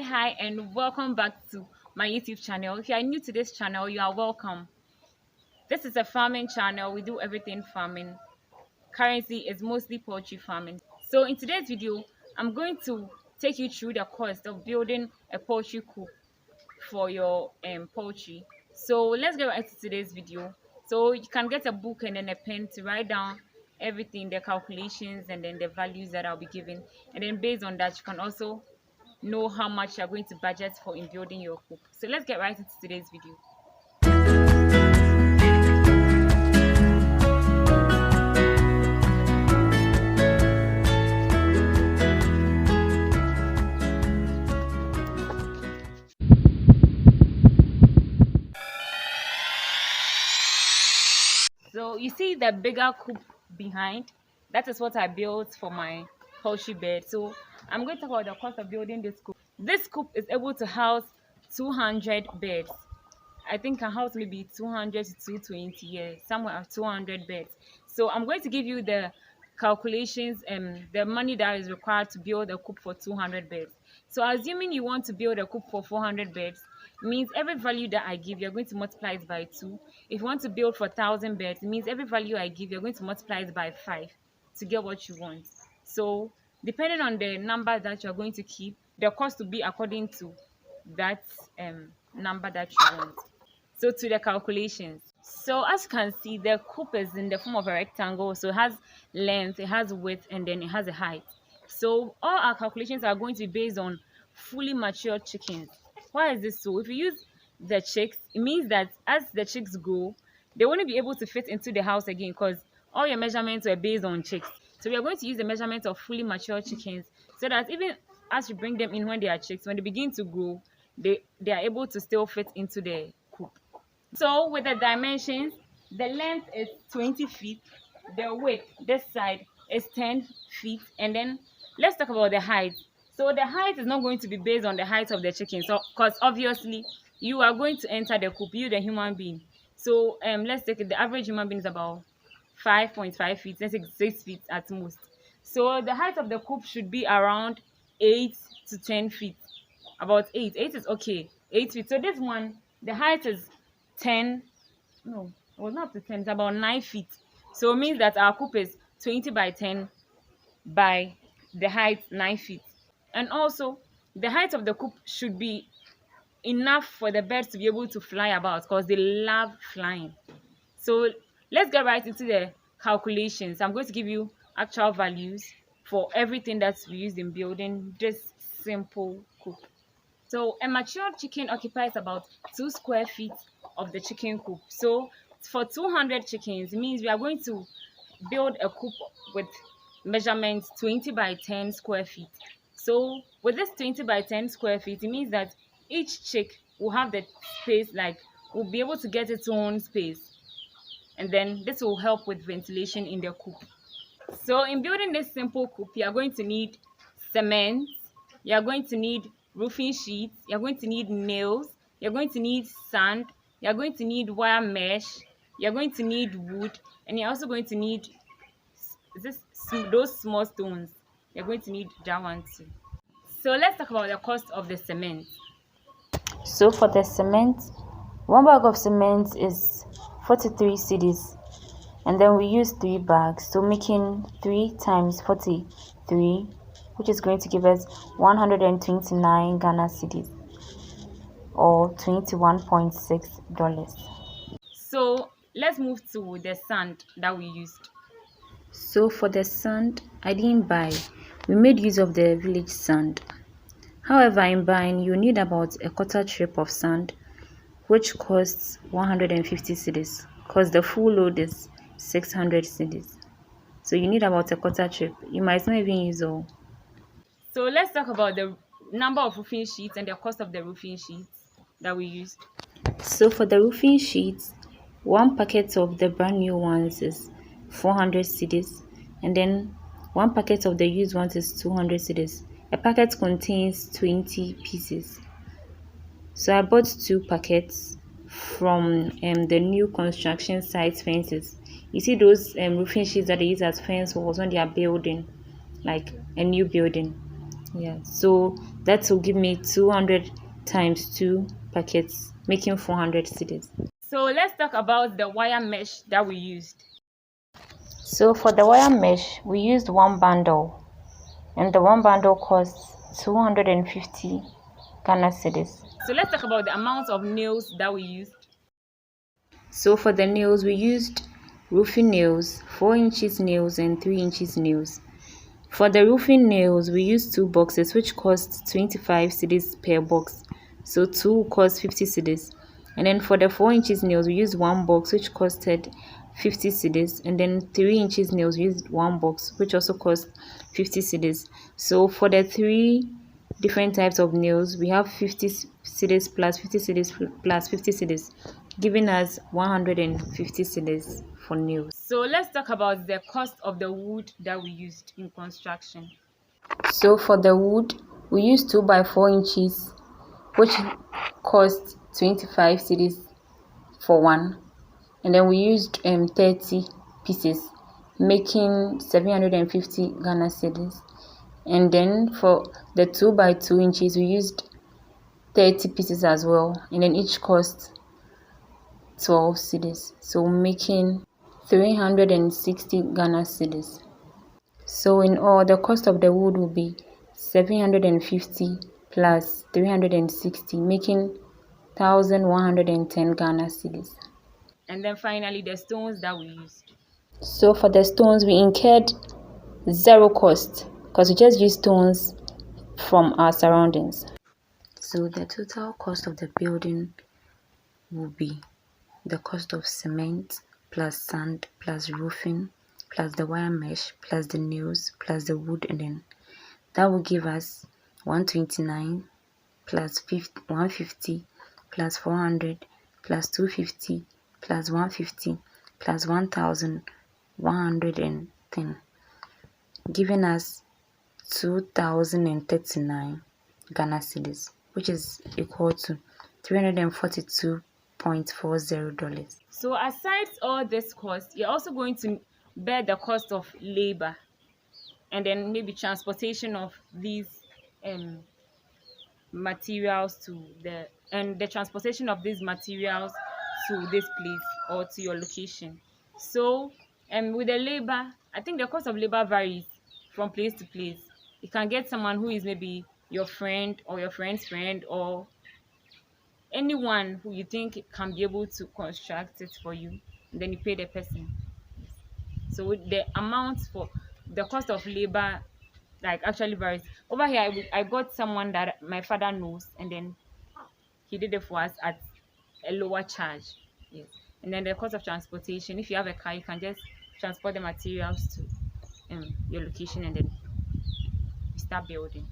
Hi, and welcome back to my YouTube channel. If you are new to this channel, you are welcome. This is a farming channel. We do everything farming. Currently, it's mostly poultry farming. So in today's video, I'm going to take you through the cost of building a poultry coop for your poultry. So let's get right to today's video. So you can get a book and then a pen to write down everything, the calculations and then the values that I'll be giving. And then based on that, you can also know how much you're going to budget for in building your coop. So let's get right into today's video. So you see the bigger coop behind, that is what I built for my poultry bed. So I'm going to talk about the cost of building this coop. This coop is able to house 200 beds. I think a house maybe 200 to 220, yeah, somewhere of 200 beds. So I'm going to give you the calculations and the money that is required to build a coop for 200 beds. So assuming you want to build a coop for 400 beds, means every value that I give, you're going to multiply it by 2. If you want to build for 1,000 beds, it means every value I give, you're going to multiply it by 5 to get what you want. So depending on the number that you're going to keep, the cost will be according to that number that you want. So to the calculations. So as you can see, the coop is in the form of a rectangle. So it has length, it has width, and then it has a height. So all our calculations are going to be based on fully matured chickens. Why is this so? If you use the chicks, it means that as the chicks grow, they won't be able to fit into the house again because all your measurements were based on chicks. So we are going to use the measurement of fully matured chickens so that even as you bring them in when they are chicks, when they begin to grow, they are able to still fit into the coop. So with the dimensions, the length is 20 feet, the width this side is 10 feet, and then let's talk about the height. So the height is not going to be based on the height of the chicken, so because obviously you are going to enter the coop, you the human being. So let's take it, the average human being is about 5.5 feet, let's say 6 feet at most. So the height of the coop should be around 8 to 10 feet. About 8 is okay, 8 feet. So this one, the height is 10, no, it was not up to 10, it's about 9 feet. So it means that our coop is 20 by 10 by the height 9 feet. And also the height of the coop should be enough for the birds to be able to fly about because they love flying. So let's get right into the calculations. I'm going to give you actual values for everything that's used in building this simple coop. So a mature chicken occupies about 2 square feet of the chicken coop. So for 200 chickens, it means we are going to build a coop with measurements 20 by 10 square feet. So with this 20 by 10 square feet, it means that each chick will have the space, like will be able to get its own space. And then this will help with ventilation in the coop. So in building this simple coop, you are going to need cement, you are going to need roofing sheets, you're going to need nails, you're going to need sand, you're going to need wire mesh, you're going to need wood, and you're also going to need those small stones. You're going to need that one too. So let's talk about the cost of the cement. So for the cement, 1 bag of cement is 43 cedis, and then we use 3 bags, so making 3 times 43, which is going to give us 129 Ghana cedis or $21.6. So let's move to the sand that we used. So for the sand, I didn't buy. We made use of the village sand. However, in buying, you need about a quarter trip of sand, which costs 150 cedis because the full load is 600 cedis. So you need about a quarter trip. You might not even use all. So let's talk about the number of roofing sheets and the cost of the roofing sheets that we used. So for the roofing sheets, 1 packet of the brand new ones is 400 cedis, and then 1 packet of the used ones is 200 cedis. A packet contains 20 pieces. So I bought 2 packets from the new construction site fences. You see those roofing sheets that they use as fence walls when they are building, like a new building. Yeah, so that will give me 200 times 2 packets, making 400 cedis. So let's talk about the wire mesh that we used. So for the wire mesh, we used one bundle, and the one bundle costs 250 Ghana cedis. So let's talk about the amount of nails that we used. So for the nails, we used roofing nails, 4 inches nails and 3 inches nails. For the roofing nails, we used 2 boxes which cost 25 cedis per box. So 2 cost 50 cedis. And then for the 4 inches nails, we used 1 box which costed 50 cedis. And then 3 inches nails, we used 1 box which also cost 50 cedis. So for the 3 different types of nails, we have 50 cedis plus 50 cedis plus 50 cedis, giving us 150 cedis for nails. So let's talk about the cost of the wood that we used in construction. So for the wood, we used 2 by 4 inches, which cost 25 cedis for one, and then we used 30 pieces, making 750 Ghana cedis. And then for the 2 by 2 inches, we used 30 pieces as well, and then each cost 12 cedis, so making 360 Ghana cedis. So in all, the cost of the wood will be 750 plus 360, making 1,110 Ghana cedis. And then finally, the stones that we used. So for the stones, we incurred zero cost because we just used stones from our surroundings. So the total cost of the building will be the cost of cement plus sand plus roofing plus the wire mesh plus the nails plus the wood, and then that will give us 129 plus 150 plus 400 plus 250 plus 150 plus 1,110, giving us 2,039 Ghana cedis, which is equal to $342.40. So aside all this cost, you're also going to bear the cost of labor and then maybe transportation of these materials to the transportation of these materials to this place or to your location. So with the labor, I think the cost of labor varies from place to place. You can get someone who is maybe your friend or your friend's friend or anyone who you think can be able to construct it for you, and then you pay the person. So the amount for the cost of labor like actually varies. Over here, I got someone that my father knows, and then he did it for us at a lower charge. Yes, and then the cost of transportation. If you have a car, you can just transport the materials to your location, and then you start building.